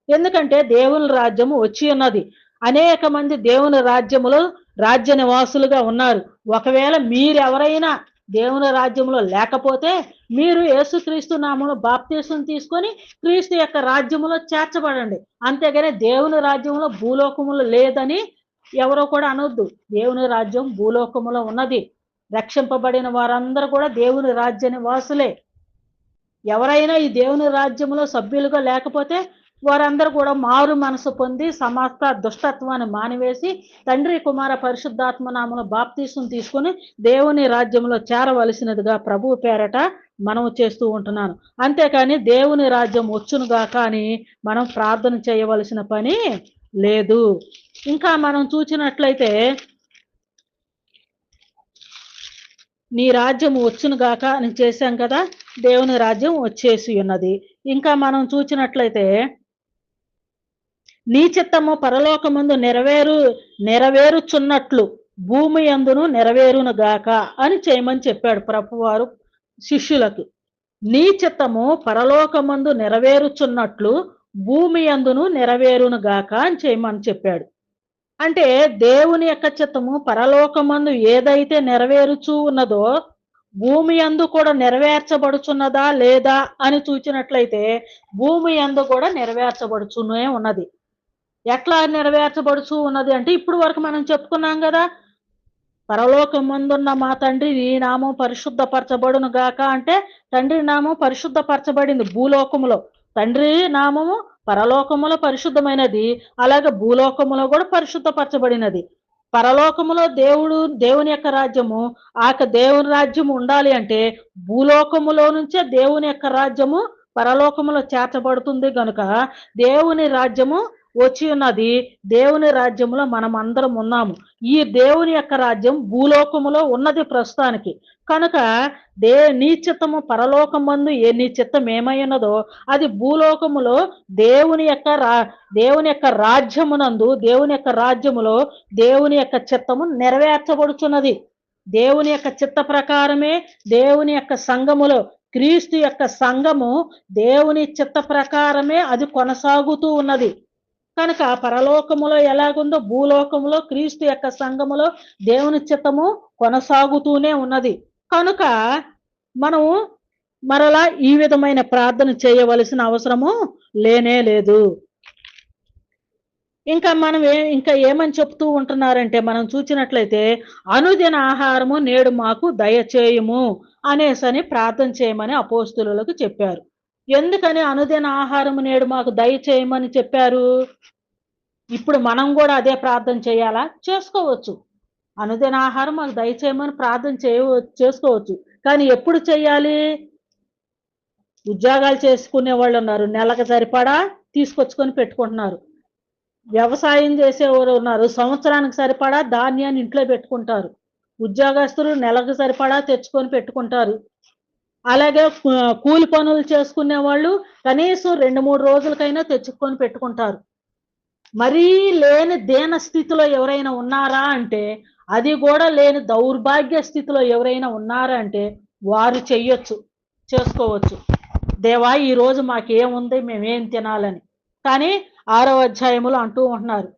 S1: ఎందుకంటే దేవుని రాజ్యము వచ్చి ఉన్నది. అనేక మంది దేవుని రాజ్యములో రాజ్య నివాసులుగా ఉన్నారు. ఒకవేళ మీరెవరైనా దేవుని రాజ్యంలో లేకపోతే మీరు యేసుక్రీస్తు నామములో బాప్తీసం తీసుకొని క్రీస్తు యొక్క రాజ్యములో చేర్చబడండి. అంతేగాని దేవుని రాజ్యంలో భూలోకములో లేదని ఎవరో కూడా అనొద్దు. దేవుని రాజ్యం భూలోకములో ఉన్నది. రక్షింపబడిన వారందరూ కూడా దేవుని రాజ్య నివాసులే. ఎవరైనా ఈ దేవుని రాజ్యంలో సభ్యులుగా లేకపోతే వారందరూ కూడా మారు మనసు పొంది సమస్త దుష్టత్వాన్ని మానివేసి తండ్రి కుమార పరిశుద్ధాత్మ నామములో బాప్తీసం తీసుకొని దేవుని రాజ్యంలో చేరవలసినదిగా ప్రభు పేరట మనం చేస్తూ ఉంటున్నాను. అంతేకాని దేవుని రాజ్యం వచ్చును గాక అని మనం ప్రార్థన చేయవలసిన పని లేదు. ఇంకా మనం చూసినట్లయితే నీ రాజ్యం వచ్చును గాక అని చేశాం కదా, దేవుని రాజ్యం వచ్చేసి ఉన్నది. ఇంకా మనం చూసినట్లయితే నీ చిత్తము పరలోకమందు నెరవేరుచున్నట్లు భూమి యందును నెరవేరును గాక అని చేయమని చెప్పాడు ప్రభువారు శిష్యులకు. నీ చిత్తము పరలోకమందు నెరవేరుచున్నట్లు భూమి యందును నెరవేరును గాక అని చేయమని చెప్పాడు. అంటే దేవుని యొక్క చిత్తము పరలోకమందు ఏదైతే నెరవేరుచూ ఉన్నదో భూమి యందు కూడా నెరవేర్చబడుచున్నదా లేదా అని చూచినట్లయితే భూమి యందు కూడా నెరవేర్చబడుచునే ఉన్నది. ఎట్లా నెరవేర్చబడుచు ఉన్నది అంటే ఇప్పుడు వరకు మనం చెప్పుకున్నాం కదా, పరలోకమందున్న మా తండ్రి నీ నామం పరిశుద్ధపరచబడును గాక అంటే తండ్రి నామం పరిశుద్ధపరచబడింది భూలోకములో. తండ్రి నామము పరలోకములో పరిశుద్ధమైనది, అలాగే భూలోకములో కూడా పరిశుద్ధపరచబడినది. పరలోకములో దేవుని యొక్క రాజ్యము, దేవుని రాజ్యము ఉండాలి అంటే భూలోకములో నుంచే దేవుని యొక్క రాజ్యము పరలోకములో చేర్చబడుతుంది గనుక దేవుని రాజ్యము వచ్చి ఉన్నది. దేవుని రాజ్యములో మనం అందరం ఉన్నాము. ఈ దేవుని యొక్క రాజ్యం భూలోకములో ఉన్నది ప్రస్తుతానికి. కనుక నీ చిత్తము పరలోకమందు నీ చిత్తం ఏమై ఉన్నదో అది భూలోకములో దేవుని యొక్క రాజ్యమునందు దేవుని యొక్క రాజ్యములో దేవుని యొక్క చిత్తము నెరవేర్చబడుచున్నది. దేవుని యొక్క చిత్త ప్రకారమే దేవుని యొక్క సంఘములో క్రీస్తు యొక్క సంఘము దేవుని చిత్త ప్రకారమే అది కొనసాగుతూ ఉన్నది. కనుక పరలోకములో ఎలాగుందో భూలోకములో క్రీస్తు యొక్క సంఘములో దేవుని చిత్తము కొనసాగుతూనే ఉన్నది. కనుక మనము మరలా ఈ విధమైన ప్రార్థన చేయవలసిన అవసరము లేనే లేదు. ఇంకా ఇంకా ఏమని చెప్తూ ఉంటున్నారంటే మనం చూసినట్లయితే అనుదిన ఆహారము నేడు మాకు దయచేయము అనేసని ప్రార్థన చేయమని అపోస్తులకు చెప్పారు. ఎందుకని అనుదిన ఆహారము నేడు మాకు దయచేయమని చెప్పారు? ఇప్పుడు మనం కూడా అదే ప్రార్థన చేయాలా? చేసుకోవచ్చు. అనుదిన ఆహారం మాకు దయచేయమని ప్రార్థన చేసుకోవచ్చు. కానీ ఎప్పుడు చేయాలి? ఉద్యోగాలు చేసుకునే వాళ్ళు ఉన్నారు, నెలకు సరిపడా తీసుకొచ్చుకొని పెట్టుకుంటున్నారు. వ్యవసాయం చేసేవారు ఉన్నారు, సంవత్సరానికి సరిపడా ధాన్యాన్ని ఇంట్లో పెట్టుకుంటారు. ఉద్యోగస్తులు నెలకు సరిపడా తెచ్చుకొని పెట్టుకుంటారు. అలాగే కూలి పనులు చేసుకునే వాళ్ళు కనీసం 2-3 రోజులకైనా తెచ్చుకొని పెట్టుకుంటారు. మరీ లేని దీన స్థితిలో ఎవరైనా ఉన్నారా అంటే, అది కూడా లేని దౌర్భాగ్య స్థితిలో ఎవరైనా ఉన్నారా అంటే వారు చేసుకోవచ్చు. దేవా ఈరోజు మాకేముంది, మేమేం తినాలని. కానీ 6వ అధ్యాయములో అంటూ ఉంటున్నారు,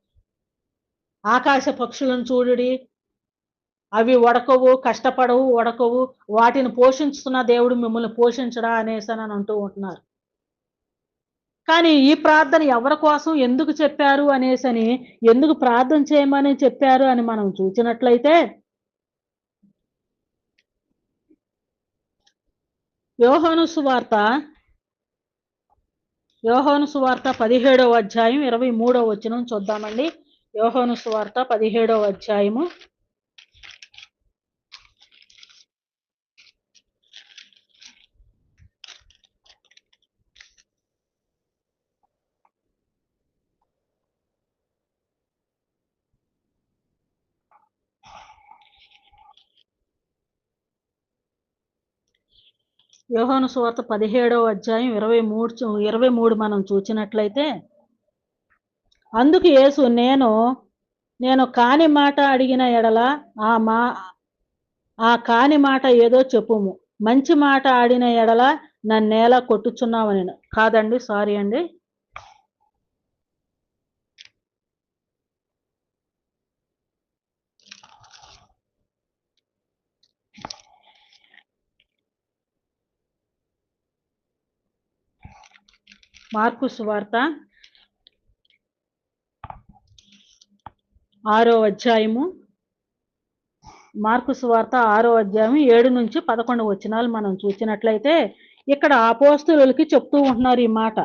S1: ఆకాశ పక్షులను చూడుడి, అవి వడకవు, కష్టపడవు, వడకవు, వాటిని పోషించుతున్న దేవుడు మిమ్మల్ని పోషించడా అనేసని అంటూ ఉంటున్నారు. కానీ ఈ ప్రార్థన ఎవరి కోసం ఎందుకు చెప్పారు అనేసని, ఎందుకు ప్రార్థన చేయమని చెప్పారు అని మనం చూసినట్లయితే యోహాను సువార్త 17వ అధ్యాయం 23వ వచనం చూద్దామండి. యోహాను సువార్త 17వ అధ్యాయము 17వ అధ్యాయం 23 మనం చూసినట్లయితే, అందుకు యేసు నేను కాని మాట అడిగిన ఎడల ఆ కాని మాట ఏదో చెప్పుము, మంచి మాట ఆడిన ఎడల నన్నేలా కొట్టుచున్నావని. కాదండి, సారీ అండి, మార్కు సువార్త 6వ అధ్యాయము 7-11 వచనాలు మనం చూసినట్లయితే ఇక్కడ అపోస్తలులకి చెప్తూ ఉంటున్నారు ఈ మాట.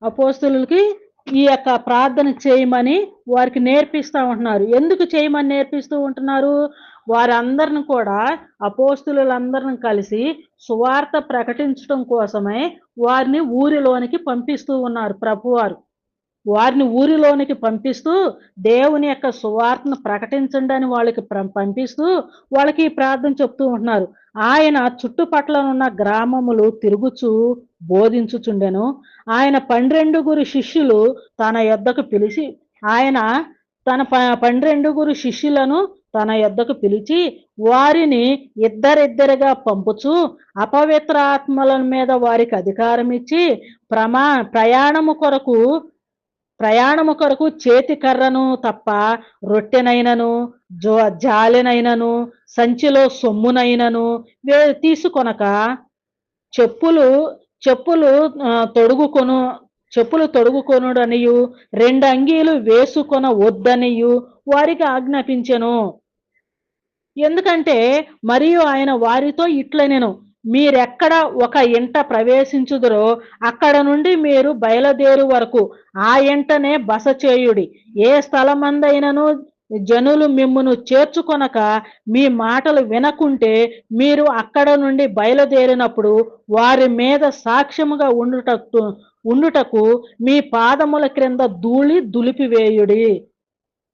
S1: అపోస్తలులకి ఈ యొక్క ప్రార్థన చేయమని వారికి నేర్పిస్తూ ఉంటున్నారు. ఎందుకు చేయమని నేర్పిస్తూ ఉంటున్నారు? వారందరిని కూడా, అపోస్తలులందరిని కలిసి సువార్త ప్రకటించడం కోసమై వారిని ఊరిలోనికి పంపిస్తూ ఉన్నారు ప్రభువారు. వారిని ఊరిలోనికి పంపిస్తూ దేవుని యొక్క సువార్తను ప్రకటించండి అని వాళ్ళకి పంపిస్తూ వాళ్ళకి ప్రార్థన చెప్తూ ఉంటున్నారు. ఆయన చుట్టుపక్కల ఉన్న గ్రామములు తిరుగుచూ బోధించుచుండెను. ఆయన 12 శిష్యులు తన యొద్దకు పిలిచి ఆయన తన 12 శిష్యులను తన యొద్దకు పిలిచి వారిని ఇద్దరిద్దరుగా పంపుచు అపవిత్ర ఆత్మల మీద వారికి అధికారం ఇచ్చి ప్రయాణము కొరకు చేతి కర్రను తప్ప రొట్టెనైనను జాలెనైనను సంచిలో సొమ్మునైనను తీసుకొనక చెప్పులు చెప్పులు తొడుగుకొనుడనియు 2 అంగీలు వేసుకొన వద్దనియు వారికి ఆజ్ఞాపించెను. ఎందుకంటే మరియు ఆయన వారితో ఇట్లనెను, మీరెక్కడ ఒక ఇంట ప్రవేశించుదురో అక్కడ నుండి మీరు బయలుదేరు వరకు ఆ ఇంటనే బస చేయుడి. ఏ స్థలమందైనను జనులు మిమ్మును చేర్చుకొనక మీ మాటలు వినకుంటే మీరు అక్కడ నుండి బయలుదేరినప్పుడు వారి మీద సాక్ష్యముగా ఉండుటకు మీ పాదముల క్రింద ధూళి దులిపివేయుడి.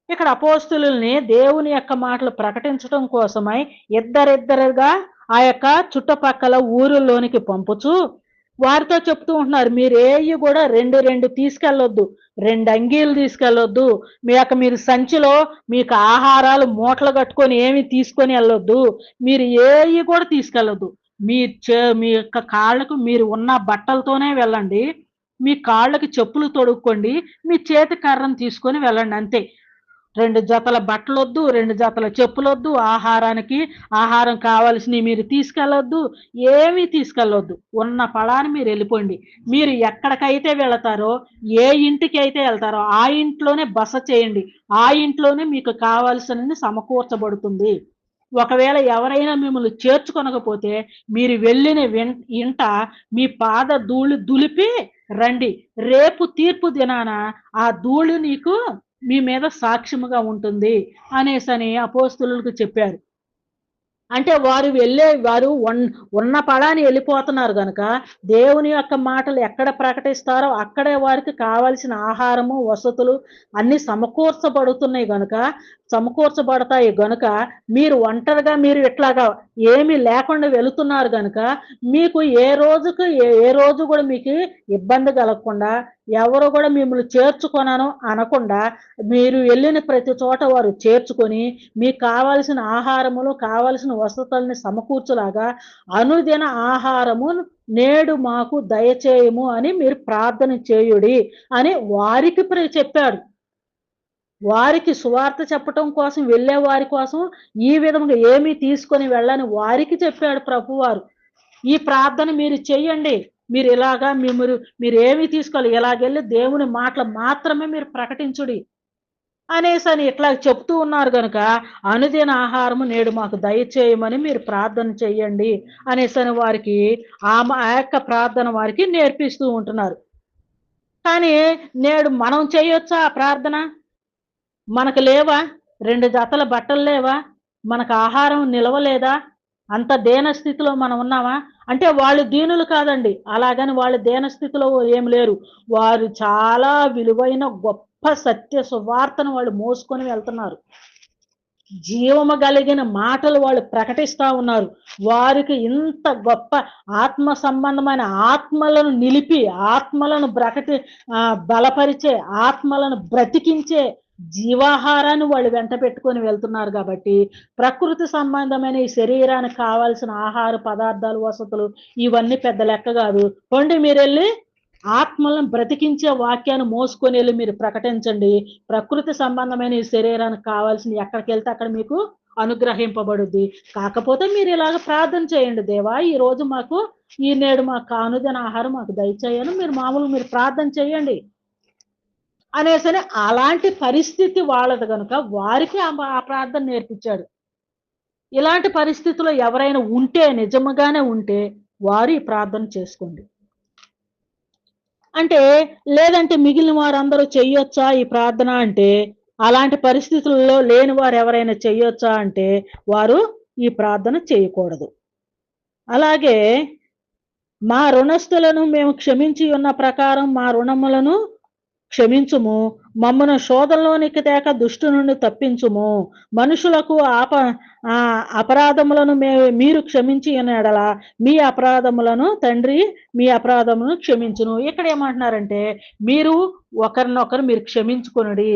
S1: ఇక్కడ అపోస్తులని దేవుని యొక్క మాటలు ప్రకటించడం కోసమై ఇద్దరిద్దరుగా ఆ యొక్క చుట్టుపక్కల ఊరుల్లోనికి పంపుచు వారితో చెప్తూ ఉంటున్నారు, మీరు ఏవి కూడా 2 తీసుకెళ్ళొద్దు, 2 అంగీలు తీసుకెళ్ళొద్దు, మీరు సంచిలో మీకు ఆహారాలు మూటలు కట్టుకొని ఏమి తీసుకొని వెళ్ళొద్దు, మీరు ఏవి కూడా తీసుకెళ్ళొద్దు. మీ యొక్క కాళ్ళకు మీరు ఉన్న బట్టలతోనే వెళ్ళండి, మీ కాళ్ళకి చెప్పులు తొడుక్కోండి, మీ చేతి కర్రను తీసుకొని వెళ్ళండి అంతే. 2 జతల బట్టలొద్దు, 2 జతల చెప్పులొద్దు, ఆహారం కావాల్సినవి మీరు తీసుకెళ్ళొద్దు, ఏమీ తీసుకెళ్ళొద్దు. ఉన్న పళాన్ని మీరు వెళ్ళిపోండి. మీరు ఎక్కడికైతే వెళతారో, ఏ ఇంటికి అయితే వెళ్తారో ఆ ఇంట్లోనే బస చేయండి. ఆ ఇంట్లోనే మీకు కావాల్సినవి సమకూర్చబడుతుంది. ఒకవేళ ఎవరైనా మిమ్మల్ని చేర్చుకొనకపోతే మీరు వెళ్ళిన ఇంట మీ పాద ధూళి దులిపి రండి. రేపు తీర్పు దినాన ఆ ధూళి నీకు మీ మీద సాక్ష్యముగా ఉంటుంది అనేసని అపోస్తులకు చెప్పారు. అంటే వారు ఉన్న పడాన్ని వెళ్ళిపోతున్నారు కనుక దేవుని యొక్క మాటలు ఎక్కడ ప్రకటిస్తారో అక్కడే వారికి కావాల్సిన ఆహారము వసతులు అన్ని సమకూర్చబడతాయి గనుక మీరు ఒంటరిగా మీరు ఇట్లాగా ఏమీ లేకుండా వెళుతున్నారు గనుక మీకు ఏ రోజు కూడా మీకు ఇబ్బంది కలగకుండా ఎవరు కూడా మిమ్మల్ని చేర్చుకొనను అనకుండా మీరు వెళ్ళిన ప్రతి చోట వారు చేర్చుకొని మీకు కావాల్సిన ఆహారములు కావాల్సిన వసతుల్ని సమకూర్చులాగా అనుదిన ఆహారము నేడు మాకు దయచేయము అని మీరు ప్రార్థన చేయుడి అని వారికి చెప్పాడు. వారికి సువార్త చెప్పటం కోసం వెళ్ళే వారి కోసం ఈ విధంగా ఏమీ తీసుకొని వెళ్ళని వారికి చెప్పాడు ప్రభువారు. ఈ ప్రార్థన మీరు చెయ్యండి, మీరు ఇలాగా మీరు ఏమీ తీసుకోవాలి, ఇలాగెళ్ళి దేవుని మాటలు మాత్రమే మీరు ప్రకటించుడి అనేసని ఇట్లా చెప్తూ ఉన్నారు కనుక అనుదిన ఆహారము నేడు మాకు దయచేయమని మీరు ప్రార్థన చెయ్యండి అనేసని వారికి ఆ యొక్క ప్రార్థన వారికి నేర్పిస్తూ ఉంటున్నారు. కానీ నేడు మనం చేయొచ్చా ఆ ప్రార్థన? మనకు లేవా? 2 జతల బట్టలు లేవా? మనకు ఆహారం నిలవలేదా? అంత దీన స్థితిలో మనం ఉన్నామా? అంటే వాళ్ళు దీనులు కాదండి, అలాగని వాళ్ళు దీన స్థితిలో ఏమి లేరు. వారు చాలా విలువైన గొప్ప సత్య సువార్తను వాళ్ళు మోసుకొని వెళ్తున్నారు. జీవము కలిగిన మాటలు వాళ్ళు ప్రకటిస్తా ఉన్నారు. వారికి ఇంత గొప్ప ఆత్మ సంబంధమైన ఆత్మలను నిలిపి ఆత్మలను బలపరిచే ఆత్మలను బ్రతికించే జీవాహారాన్ని వాళ్ళు వెంట పెట్టుకొని వెళ్తున్నారు కాబట్టి ప్రకృతి సంబంధమైన ఈ శరీరానికి కావాల్సిన ఆహార పదార్థాలు వసతులు ఇవన్నీ పెద్ద లెక్క కాదు. కొండి మీరు వెళ్ళి ఆత్మలను బ్రతికించే వాక్యాన్ని మోసుకొని వెళ్ళి మీరు ప్రకటించండి. ప్రకృతి సంబంధమైన ఈ శరీరానికి కావాల్సిన ఎక్కడికి వెళ్తే అక్కడ మీకు అనుగ్రహింపబడుద్ది. కాకపోతే మీరు ఇలాగ ప్రార్థన చేయండి, దేవా ఈ రోజు మాకు నేడు మాకు అనుదిన ఆహారం మాకు దయచేయను మీరు ప్రార్థన చేయండి అనేసరి అలాంటి పరిస్థితి వాళ్ళది కనుక వారికి ఆ ప్రార్థన నేర్పించాడు. ఇలాంటి పరిస్థితుల్లో ఎవరైనా ఉంటే నిజముగానే ఉంటే వారు ఈ ప్రార్థన చేసుకోండి. అంటే లేదంటే మిగిలిన వారందరూ చెయ్యొచ్చా ఈ ప్రార్థన అంటే అలాంటి పరిస్థితుల్లో లేని వారు ఎవరైనా చెయ్యొచ్చా అంటే వారు ఈ ప్రార్థన చేయకూడదు. అలాగే మా రుణస్థులను మేము క్షమించి ఉన్న ప్రకారం మా రుణములను క్షమించుము. మమ్మను శోధనలోనికి తేక దుష్టు నుండి తప్పించుము. మనుషులకు అపరాధములను మీరు క్షమించి ఎడల మీ అపరాధములను తండ్రి మీ అపరాధములను క్షమించును. ఇక్కడ ఏమంటున్నారంటే మీరు ఒకరినొకరు మీరు క్షమించుకొనుడి.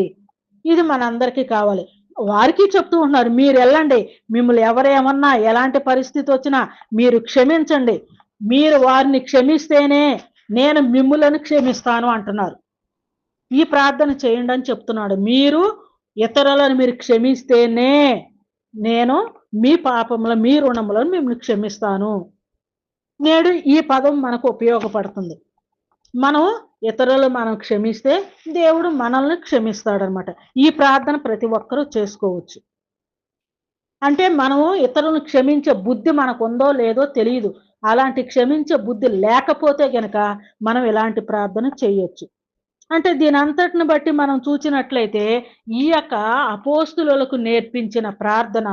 S1: ఇది మనందరికీ కావాలి. వారికి చెప్తూ ఉంటున్నారు, మీరు వెళ్ళండి, మిమ్మల్ని ఎవరేమన్నా ఎలాంటి పరిస్థితి వచ్చినా మీరు క్షమించండి. మీరు వారిని క్షమిస్తేనే నేను మిమ్ములను క్షమిస్తాను అంటున్నారు. ఈ ప్రార్థన చేయండి అని చెప్తున్నాడు. మీరు ఇతరులను మీరు క్షమిస్తేనే నేను మీ పాపముల మీ రుణములను మిమ్మల్ని క్షమిస్తాను. నేడు ఈ పదం మనకు ఉపయోగపడుతుంది. మనం ఇతరులు మనం క్షమిస్తే దేవుడు మనల్ని క్షమిస్తాడనమాట. ఈ ప్రార్థన ప్రతి ఒక్కరూ చేసుకోవచ్చు. అంటే మనము ఇతరులను క్షమించే బుద్ధి మనకుందో లేదో తెలియదు. అలాంటి క్షమించే బుద్ధి లేకపోతే గనక మనం ఇలాంటి ప్రార్థన చేయొచ్చు. అంటే దీని అంతటిని బట్టి మనం చూచినట్లయితే ఈ యొక్క అపోస్తులకు నేర్పించిన ప్రార్థన,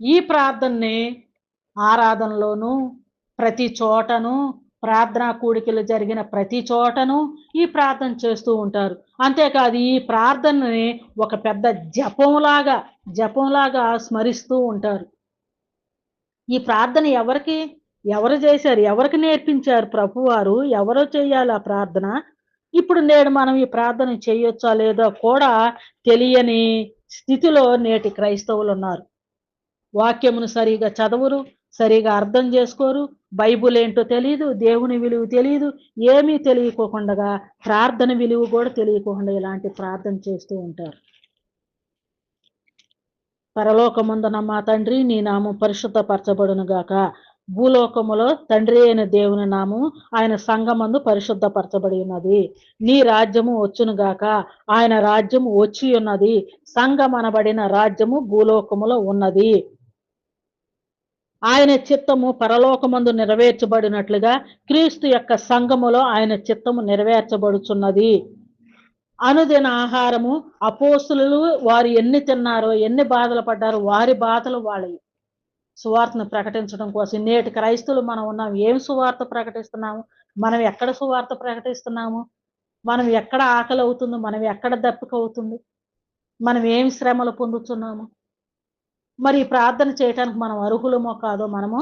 S1: ఈ ప్రార్థనని ఆరాధనలోను ప్రతి చోటను ప్రార్థనా కూడికలు జరిగిన ప్రతి చోటను ఈ ప్రార్థన చేస్తూ ఉంటారు. అంతేకాదు ఈ ప్రార్థనని ఒక పెద్ద జపంలాగా స్మరిస్తూ ఉంటారు. ఈ ప్రార్థన ఎవరు చేశారు, ఎవరికి నేర్పించారు ప్రభువారు, ఎవరు చేయాలి ఆ ప్రార్థన? ఇప్పుడు నేడు మనం ఈ ప్రార్థన చేయొచ్చా లేదో కూడా తెలియని స్థితిలో నేటి క్రైస్తవులు ఉన్నారు. వాక్యమును సరిగా చదవరు, సరిగా అర్థం చేసుకోరు, బైబుల్ ఏంటో తెలియదు, దేవుని విలువ తెలియదు, ఏమీ తెలియకోకుండా ప్రార్థన విలువ కూడా తెలియకుండా ఇలాంటి ప్రార్థన చేస్తూ ఉంటారు. పరలోకమందున మా తండ్రి నీ నామం పరిశుద్ధపరచబడును గాక. భూలోకములో తండ్రి అయిన దేవుని నామం ఆయన సంఘమందు పరిశుద్ధపరచబడి ఉన్నది. నీ రాజ్యము వచ్చును గాక. ఆయన రాజ్యము వచ్చి ఉన్నది. సంఘమనబడిన రాజ్యము భూలోకములో ఉన్నది. ఆయన చిత్తము పరలోకమందు నెరవేర్చబడినట్లుగా క్రీస్తు యొక్క సంఘములో ఆయన చిత్తము నెరవేర్చబడుచున్నది. అనుదిన ఆహారము అపోస్తులు వారు ఎన్ని తిన్నారో, ఎన్ని బాధలు పడ్డారో వారి బాధలు వాళ్ళవి. సువార్తను ప్రకటించడం కోసం నేటి క్రైస్తవులు మనం ఉన్నాం. ఏం సువార్త ప్రకటిస్తున్నాము? మనం ఎక్కడ సువార్త ప్రకటిస్తున్నాము? మనం ఎక్కడ ఆకలి అవుతుంది? మనం ఎక్కడ దప్పిక అవుతుంది? మనం ఏం శ్రమలు పొందుతున్నాము? మరి ప్రార్థన చేయటానికి మనం అర్హులమో కాదో మనము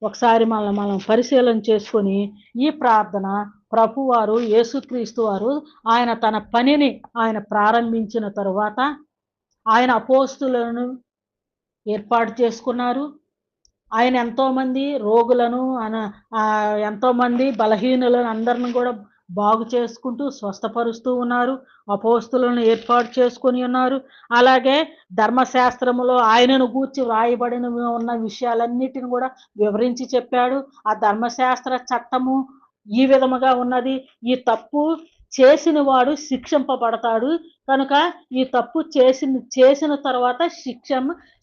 S1: ఒకసారి మనం పరిశీలన చేసుకొని ఈ ప్రార్థన ప్రభువారు యేసుక్రీస్తు వారు ఆయన తన పనిని ఆయన ప్రారంభించిన తరువాత ఆయన అపోస్తులను ఏర్పాటు చేసుకున్నారు. ఆయన ఎంతోమంది రోగులను ఎంతోమంది బలహీనులను అందరిని కూడా బాగు చేసుకుంటూ స్వస్థపరుస్తూ ఉన్నారు. అపోస్తులను ఏర్పాటు చేసుకొని ఉన్నారు. అలాగే ధర్మశాస్త్రములో ఆయనను గూర్చి వ్రాయబడిన ఉన్న విషయాలన్నిటిని కూడా వివరించి చెప్పాడు. ఆ ధర్మశాస్త్ర చట్టము ఈ విధముగా ఉన్నది. ఈ తప్పు చేసిన వాడు శిక్షింపబడతాడు కనుక ఈ తప్పు చేసిన తర్వాత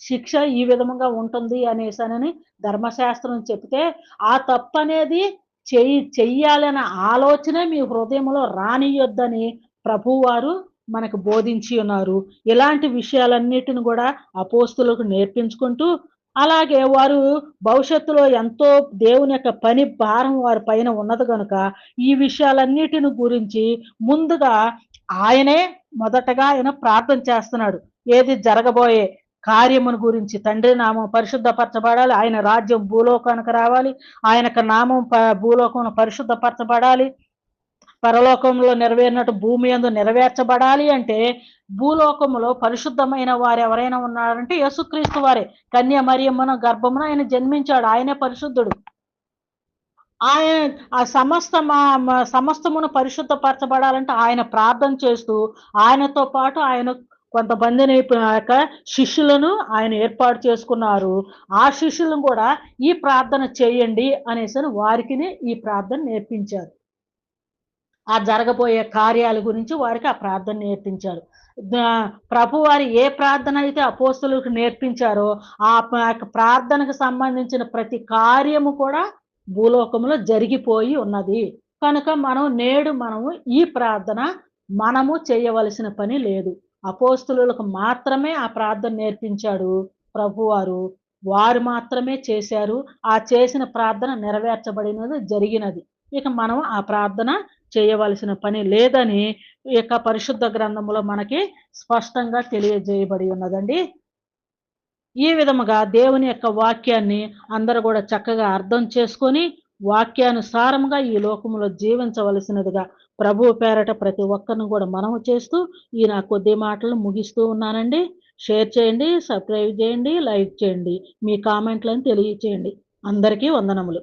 S1: శిక్ష ఈ విధముగా ఉంటుంది అనేసనని ధర్మశాస్త్రం చెప్తే ఆ తప్పు అనేది చెయ్యాలన్న ఆలోచన మీ హృదయంలో రానియొద్దని ప్రభువారు మనకు బోధించి ఉన్నారు. ఇలాంటి విషయాలన్నిటిని కూడా అపోస్తులకు నేర్పించుకుంటూ అలాగే వారు భవిష్యత్తులో ఎంతో దేవుని యొక్క పని భారం వారి పైన ఉన్నది కనుక ఈ విషయాలన్నిటిని గురించి ముందుగా ఆయనే మొదటగా ఆయన ప్రార్థన చేస్తున్నాడు. ఏది జరగబోయే కార్యమును గురించి తండ్రి నామం పరిశుద్ధపరచబడాలి, ఆయన రాజ్యం భూలోకానికి రావాలి, ఆయనకు నామం భూలోకంలో పరిశుద్ధపరచబడాలి, పరలోకంలో నెరవేరినట్టు భూమి యందు నెరవేర్చబడాలి. అంటే భూలోకములో పరిశుద్ధమైన వారు ఎవరైనా ఉన్నారంటే యేసుక్రీస్తు వారే. కన్య మరియమ్మను గర్భమున ఆయన జన్మించాడు, ఆయనే పరిశుద్ధుడు. ఆయన ఆ సమస్తమును పరిశుద్ధపరచబడాలంటే ఆయన ప్రార్థన చేస్తూ ఆయనతో పాటు ఆయన కొంతమందిని యొక్క శిష్యులను ఆయన ఏర్పాటు చేసుకున్నారు. ఆ శిష్యులను కూడా ఈ ప్రార్థన చేయండి అనేసి వారికి ఈ ప్రార్థన నేర్పించారు. ఆ జరగబోయే కార్యాల గురించి వారికి ఆ ప్రార్థన నేర్పించారు. ప్రభువారు ఏ ప్రార్థన అయితే అపోస్తులకు నేర్పించారో ఆ ప్రార్థనకు సంబంధించిన ప్రతి కార్యము కూడా భూలోకంలో జరిగిపోయి ఉన్నది. కనుక మనము ఈ ప్రార్థన మనము చేయవలసిన పని లేదు. అపోస్తులకు మాత్రమే ఆ ప్రార్థన నేర్పించాడు ప్రభువారు. వారు మాత్రమే చేశారు. ఆ చేసిన ప్రార్థన నెరవేర్చబడినది, జరిగినది. ఇక మనం ఆ ప్రార్థన చేయవలసిన పని లేదని ఈ యొక్క పరిశుద్ధ గ్రంథములో మనకి స్పష్టంగా తెలియజేయబడి ఉన్నదండి. ఈ విధముగా దేవుని యొక్క వాక్యాన్ని అందరూ కూడా చక్కగా అర్థం చేసుకొని వాక్యానుసారముగా ఈ లోకములో జీవించవలసినదిగా ప్రభువు పేరట ప్రతి ఒక్కరిని కూడా మనము చేస్తూ ఈ నా కొద్ది మాటలు ముగిస్తూ ఉన్నానండి. షేర్ చేయండి, సబ్స్క్రైబ్ చేయండి, లైక్ చేయండి, మీ కామెంట్లను తెలియచేయండి. అందరికీ వందనములు.